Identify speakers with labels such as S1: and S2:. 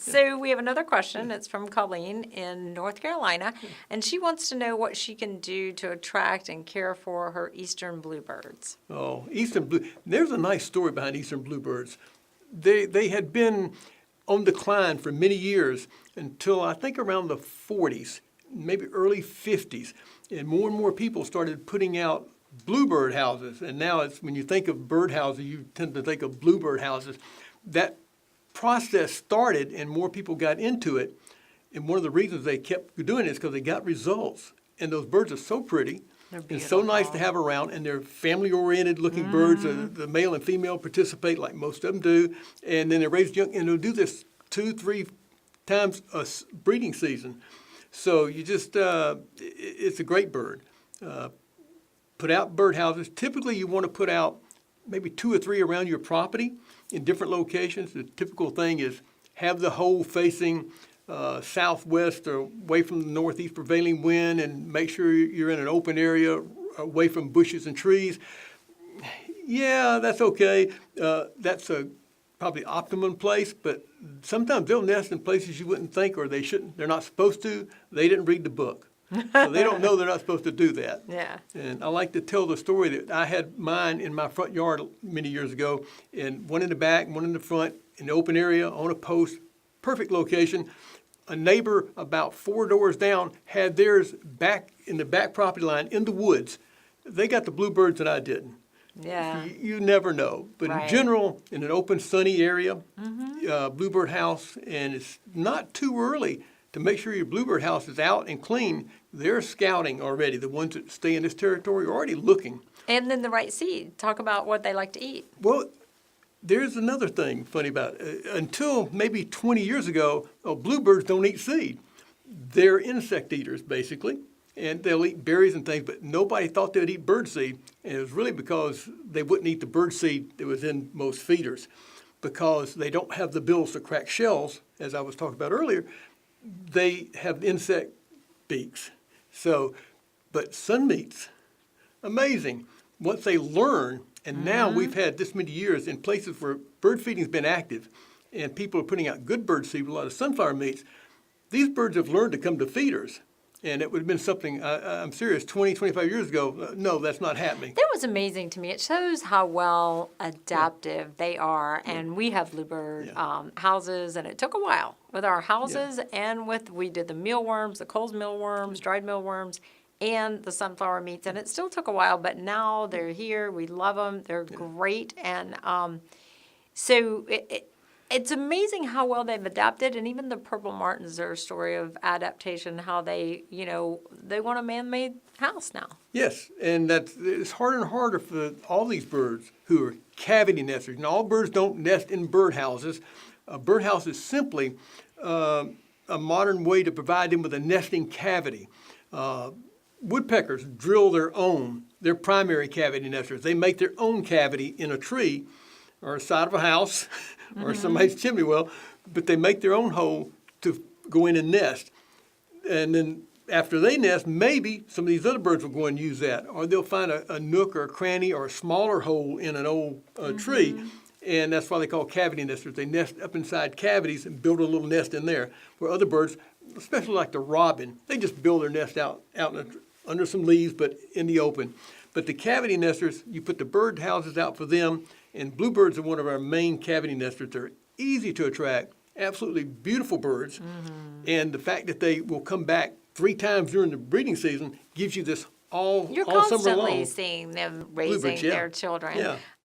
S1: So we have another question. It's from Colleen in North Carolina, and she wants to know what she can do to attract and care for her eastern bluebirds.
S2: Oh, eastern blue. There's a nice story behind eastern bluebirds. They had been on decline for many years until I think around the 40s, maybe early 50s, and more people started putting out bluebird houses. And now it's when you think of bird houses, you tend to think of bluebird houses. That process started and more people got into it. And one of the reasons they kept doing it is because they got results. And those birds are so pretty.
S1: They're
S2: It's so nice to
S1: beautiful.
S2: have around, and they're family-oriented looking birds. The male and female participate like most of them do. And then they raise young, and they'll do this 2-3 times a breeding season. So you just, it's a great bird. Put out birdhouses. Typically, you want to put out maybe 2 or 3 around your property in different locations. The typical thing is have the hole facing southwest or away from the northeast prevailing wind, and make sure you're in an open area away from bushes and trees. Yeah, that's okay. That's a probably optimum place, but sometimes they'll nest in places you wouldn't think, or they shouldn't. They're not supposed to. They didn't read the book. So they don't know they're not supposed to do that.
S1: Yeah.
S2: And I like to tell the story that I had mine in my front yard many years ago, and one in the back, one in the front, in the open area, on a post, perfect location. A neighbor about 4 doors down had theirs back in the back property line in the woods. They got the bluebirds and I didn't.
S1: Yeah.
S2: You never know. But
S1: Right.
S2: in general, in an open, sunny area, bluebird house, and it's not too early to make sure your bluebird house is out and clean. They're scouting already. The ones that stay in this territory are already looking.
S1: And then the right seed. Talk about what they like to eat.
S2: Well, there's another thing funny about it. Until maybe 20 years ago, bluebirds don't eat seed. They're insect eaters, basically, and they'll eat berries and things, but nobody thought they'd eat bird seed, and it was really because they wouldn't eat the bird seed that was in most feeders, because they don't have the bills to crack shells, as I was talking about earlier. They have insect beaks. So, but sun meats, amazing. Once they learn, and now we've had this many years in places where bird feeding's been active, and people are putting out good bird seed with a lot of sunflower meats, these birds have learned to come to feeders. And it would have been something, I'm serious, 20, 25 years ago, no, that's not happening.
S1: That was amazing to me. It shows how well adaptive they are. And we have bluebird houses, and it took a while with our houses and we did the mealworms, the Coles mealworms, dried mealworms, and the sunflower meats. And it still took a while, but now they're here. We love them. They're great. And so it's amazing how well they've adapted, and even the purple martins are a story of adaptation, how they want a man-made house now.
S2: Yes, and it's harder and harder for all these birds who are cavity nesters. Now, all birds don't nest in birdhouses. A birdhouse is simply a modern way to provide them with a nesting cavity. Woodpeckers drill their primary cavity nesters. They make their own cavity in a tree or a side of a house or somebody's chimney well, but they make their own hole to go in and nest. And then after they nest, maybe some of these other birds will go and use that, or they'll find a nook or a cranny or a smaller hole in an old tree, and that's why they call cavity nesters. They nest up inside cavities and build a little nest in there, where other birds, especially like the robin, they just build their nest out under some leaves, but in the open. But the cavity nesters, you put the bird houses out for them, and bluebirds are one of our main cavity nesters. They're easy to attract, absolutely beautiful birds, and the fact that they will come back 3 times during the breeding season gives you this all
S1: You're
S2: summer long.
S1: constantly seeing them raising
S2: Bluebirds,
S1: their children.
S2: Yeah.